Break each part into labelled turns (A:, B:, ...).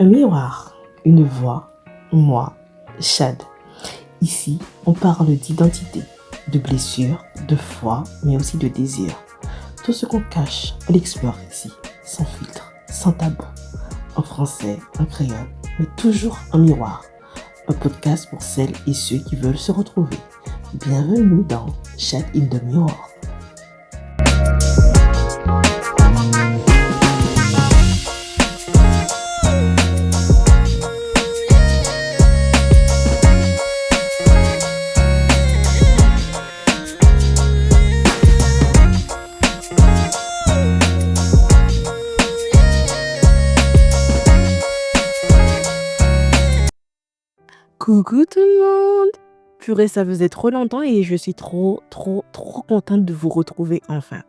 A: Un miroir, une voix, moi, Chad. Ici, on parle d'identité, de blessures, de foi, mais aussi de désir. Tout ce qu'on cache, on l'explore ici, sans filtre, sans tabou. En français, en créole, mais toujours en miroir. Un podcast pour celles et ceux qui veulent se retrouver. Bienvenue dans Chad in the Mirror.
B: Coucou tout le monde! Purée, ça faisait trop longtemps et je suis trop contente de vous retrouver enfin.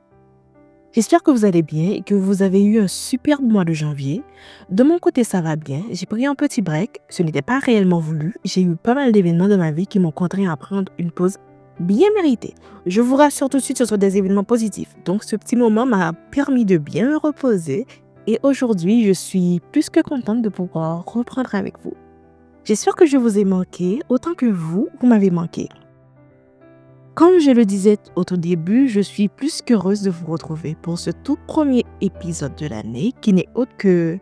B: J'espère que vous allez bien et que vous avez eu un superbe mois de janvier. De mon côté, ça va bien. J'ai pris un petit break. Ce n'était pas réellement voulu. J'ai eu pas mal d'événements dans ma vie qui m'ont contraint à prendre une pause bien méritée. Je vous rassure tout de suite, ce sont des événements positifs. Donc, ce petit moment m'a permis de bien me reposer. Et aujourd'hui, je suis plus que contente de pouvoir reprendre avec vous. J'espère que je vous ai manqué autant que vous m'avez manqué. Comme je le disais au tout début, je suis plus qu'heureuse de vous retrouver pour ce tout premier épisode de l'année qui n'est autre que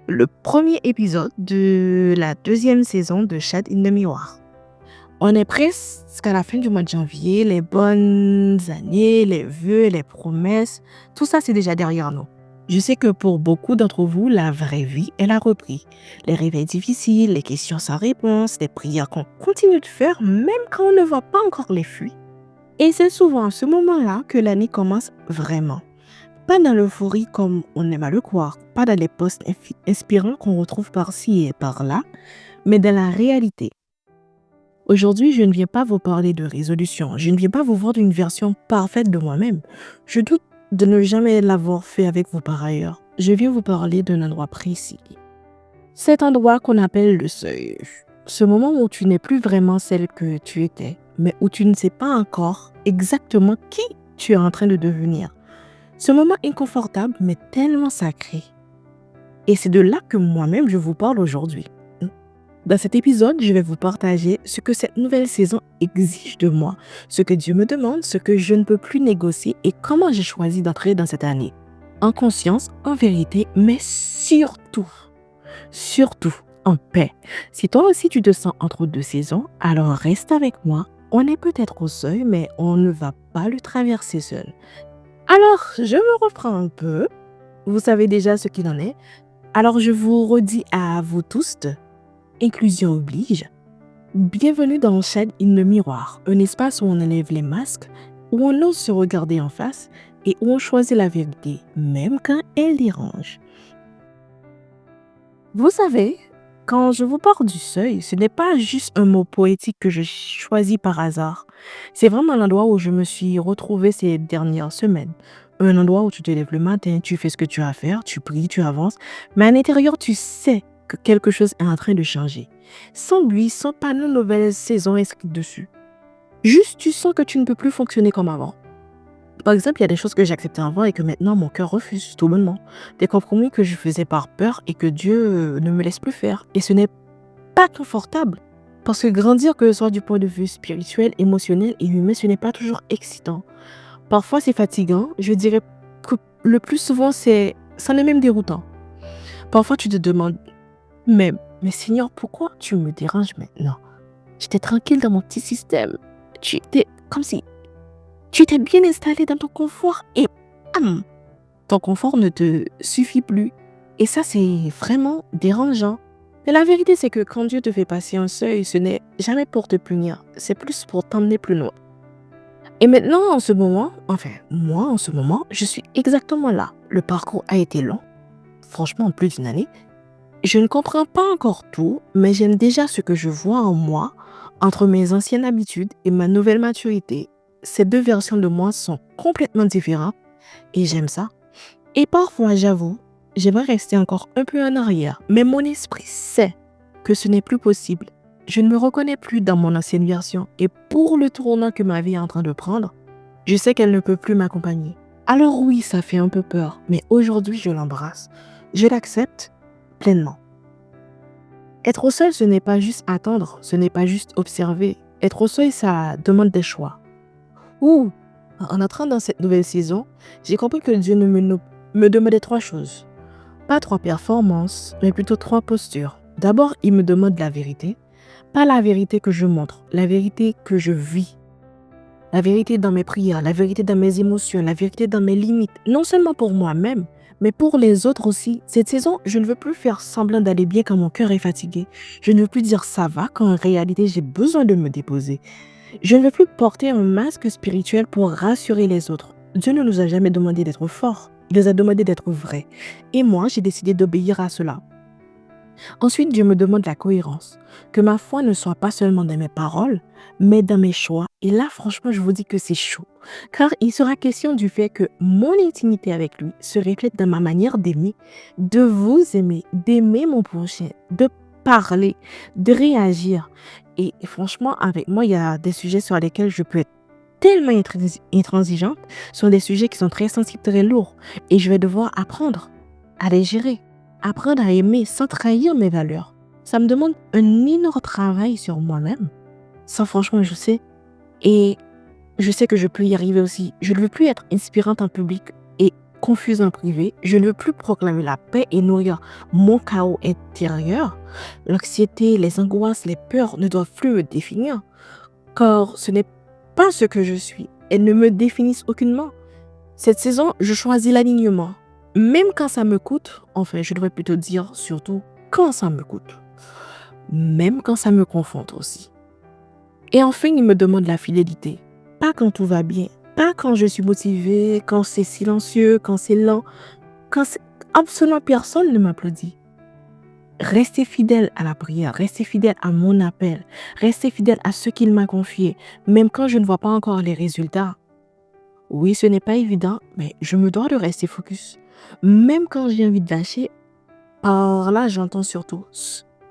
B: le premier épisode de la 2e saison de Chad in the Mirror. On est presque à la fin du mois de janvier, les bonnes années, les vœux, les promesses, tout ça c'est déjà derrière nous. Je sais que pour beaucoup d'entre vous, la vraie vie, elle a repris. Les réveils difficiles, les questions sans réponse, les prières qu'on continue de faire même quand on ne voit pas encore les fruits. Et c'est souvent à ce moment-là que l'année commence vraiment. Pas dans l'euphorie comme on aime à le croire, pas dans les posts inspirants qu'on retrouve par-ci et par-là, mais dans la réalité. Aujourd'hui, je ne viens pas vous parler de résolution, je ne viens pas vous vendre une version parfaite de moi-même. Je doute de ne jamais l'avoir fait avec vous par ailleurs. Je viens vous parler d'un endroit précis. Cet endroit qu'on appelle le seuil. Ce moment où tu n'es plus vraiment celle que tu étais, mais où tu ne sais pas encore exactement qui tu es en train de devenir. Ce moment inconfortable, mais tellement sacré. Et c'est de là que moi-même je vous parle aujourd'hui. Dans cet épisode, je vais vous partager ce que cette nouvelle saison exige de moi, ce que Dieu me demande, ce que je ne peux plus négocier et comment j'ai choisi d'entrer dans cette année. En conscience, en vérité, mais surtout en paix. Si toi aussi tu te sens entre deux saisons, alors reste avec moi. On est peut-être au seuil, mais on ne va pas le traverser seul. Alors, je me reprends un peu. Vous savez déjà ce qu'il en est. Alors, je vous redis à vous tous, inclusion oblige. Bienvenue dans Chad in the Mirror, un espace où on enlève les masques, où on ose se regarder en face et où on choisit la vérité, même quand elle dérange. Vous savez, quand je vous parle du seuil, ce n'est pas juste un mot poétique que je choisis par hasard. C'est vraiment l'endroit où je me suis retrouvée ces dernières semaines. Un endroit où tu te lèves le matin, tu fais ce que tu as à faire, tu pries, tu avances, mais à l'intérieur, tu sais que quelque chose est en train de changer. Sans lui, sans panneau nouvelle saison inscrite dessus. Juste, tu sens que tu ne peux plus fonctionner comme avant. Par exemple, il y a des choses que j'acceptais avant et que maintenant mon cœur refuse tout bonnement. Des compromis que je faisais par peur et que Dieu ne me laisse plus faire. Et ce n'est pas confortable. Parce que grandir, que ce soit du point de vue spirituel, émotionnel et humain, ce n'est pas toujours excitant. Parfois, c'est fatigant. Je dirais que le plus souvent, ça en est même déroutant. Parfois, tu te demandes, mais Seigneur, pourquoi tu me déranges maintenant? J'étais tranquille dans mon petit système. Tu étais comme si tu étais bien installé dans ton confort et ton confort ne te suffit plus. Et ça, c'est vraiment dérangeant. Mais la vérité, c'est que quand Dieu te fait passer un seuil, ce n'est jamais pour te punir. C'est plus pour t'emmener plus loin. Et maintenant, en ce moment, je suis exactement là. Le parcours a été long. Franchement, plus d'une année. Je ne comprends pas encore tout, mais j'aime déjà ce que je vois en moi, entre mes anciennes habitudes et ma nouvelle maturité. Ces deux versions de moi sont complètement différentes et j'aime ça. Et parfois, j'avoue, j'aimerais rester encore un peu en arrière, mais mon esprit sait que ce n'est plus possible. Je ne me reconnais plus dans mon ancienne version et pour le tournant que ma vie est en train de prendre, je sais qu'elle ne peut plus m'accompagner. Alors oui, ça fait un peu peur, mais aujourd'hui, je l'embrasse. Je l'accepte pleinement. Être au seuil, ce n'est pas juste attendre, ce n'est pas juste observer. Être au seuil, ça demande des choix. Ouh, en entrant dans cette nouvelle saison, j'ai compris que Dieu me demandait 3 choses. Pas 3 performances, mais plutôt 3 postures. D'abord, il me demande la vérité. Pas la vérité que je montre, la vérité que je vis. La vérité dans mes prières, la vérité dans mes émotions, la vérité dans mes limites. Non seulement pour moi-même, mais pour les autres aussi. Cette saison, je ne veux plus faire semblant d'aller bien quand mon cœur est fatigué. Je ne veux plus dire ça va quand en réalité j'ai besoin de me déposer. Je ne veux plus porter un masque spirituel pour rassurer les autres. Dieu ne nous a jamais demandé d'être forts. Il nous a demandé d'être vrais. Et moi, j'ai décidé d'obéir à cela. Ensuite, Dieu me demande la cohérence. Que ma foi ne soit pas seulement dans mes paroles, mais dans mes choix. Et là, franchement, je vous dis que c'est chaud. Car il sera question du fait que mon intimité avec lui se reflète dans ma manière d'aimer, de vous aimer, d'aimer mon prochain, de parler, de réagir. Et franchement, avec moi, il y a des sujets sur lesquels je peux être tellement intransigeante, sur des sujets qui sont très sensibles, très lourds. Et je vais devoir apprendre à les gérer. Apprendre à aimer sans trahir mes valeurs. Ça me demande un énorme travail sur moi-même. Ça, franchement, je sais. Et je sais que je peux y arriver aussi. Je ne veux plus être inspirante en public et confuse en privé. Je ne veux plus proclamer la paix et nourrir mon chaos intérieur. L'anxiété, les angoisses, les peurs ne doivent plus me définir. Car ce n'est pas ce que je suis. Elles ne me définissent aucunement. Cette saison, je choisis l'alignement. Même quand ça me coûte, enfin, je devrais plutôt dire surtout quand ça me coûte. Même quand ça me confronte aussi. Et enfin, il me demande la fidélité. Pas quand tout va bien. Pas quand je suis motivée, quand c'est silencieux, quand c'est lent, quand absolument personne ne m'applaudit. Restez fidèle à la prière, restez fidèle à mon appel, restez fidèle à ce qu'il m'a confié, même quand je ne vois pas encore les résultats. Oui, ce n'est pas évident, mais je me dois de rester focus. Même quand j'ai envie de lâcher, par là j'entends surtout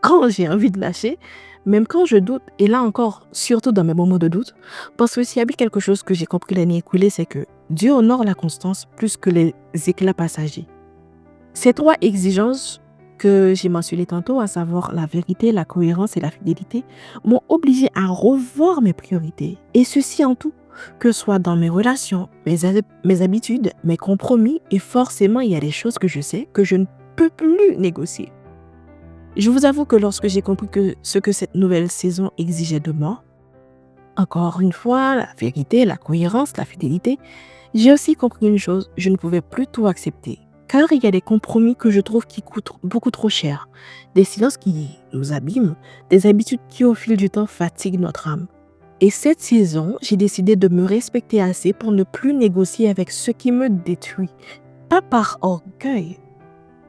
B: quand j'ai envie de lâcher, même quand je doute, et là encore, surtout dans mes moments de doute, parce que s'il y a bien quelque chose que j'ai compris l'année écoulée, c'est que Dieu honore la constance plus que les éclats passagers. Ces 3 exigences que j'ai mentionnées tantôt, à savoir la vérité, la cohérence et la fidélité, m'ont obligé à revoir mes priorités, et ceci en tout. Que ce soit dans mes relations, mes habitudes, mes compromis, et forcément, il y a des choses que je sais que je ne peux plus négocier. Je vous avoue que lorsque j'ai compris ce que cette nouvelle saison exigeait de moi, encore une fois, la vérité, la cohérence, la fidélité, j'ai aussi compris une chose, je ne pouvais plus tout accepter. Car il y a des compromis que je trouve qui coûtent beaucoup trop cher, des silences qui nous abîment, des habitudes qui au fil du temps fatiguent notre âme. Et cette saison, j'ai décidé de me respecter assez pour ne plus négocier avec ce qui me détruit. Pas par orgueil,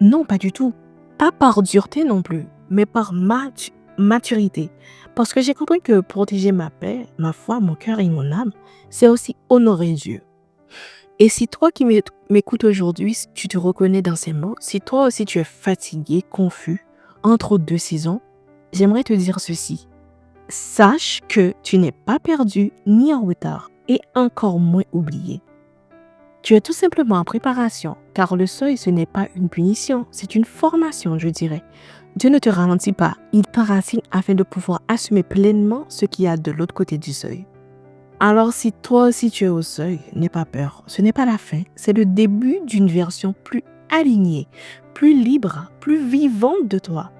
B: non pas du tout. Pas par dureté non plus, mais par maturité. Parce que j'ai compris que protéger ma paix, ma foi, mon cœur et mon âme, c'est aussi honorer Dieu. Et si toi qui m'écoutes aujourd'hui, si tu te reconnais dans ces mots, si toi aussi tu es fatigué, confus, entre 2 saisons, j'aimerais te dire ceci. Sache que tu n'es pas perdu ni en retard et encore moins oublié. Tu es tout simplement en préparation, car le seuil, ce n'est pas une punition, c'est une formation, je dirais. Dieu ne te ralentit pas, il t'enracine afin de pouvoir assumer pleinement ce qu'il y a de l'autre côté du seuil. Alors si toi aussi tu es au seuil, n'aie pas peur, ce n'est pas la fin, c'est le début d'une version plus alignée, plus libre, plus vivante de toi.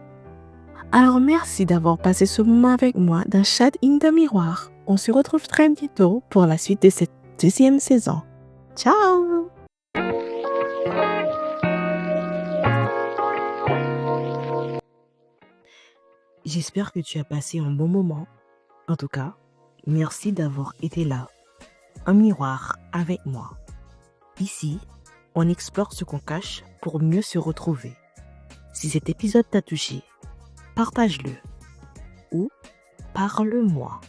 B: Alors merci d'avoir passé ce moment avec moi dans Chat in the Miroir. On se retrouve très bientôt pour la suite de cette 2e saison. Ciao! J'espère que tu as passé un bon moment. En tout cas, merci d'avoir été là, en miroir avec moi. Ici, on explore ce qu'on cache pour mieux se retrouver. Si cet épisode t'a touché, partage-le ou parle-moi,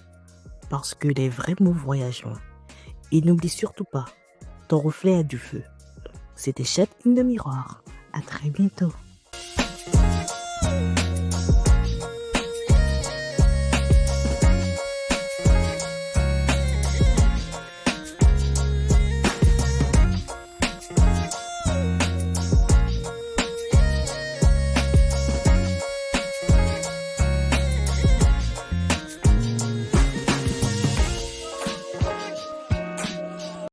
B: parce que les vrais mots voyagent loin. Et n'oublie surtout pas, ton reflet a du feu. C'était Chat in the Miroir. À très bientôt.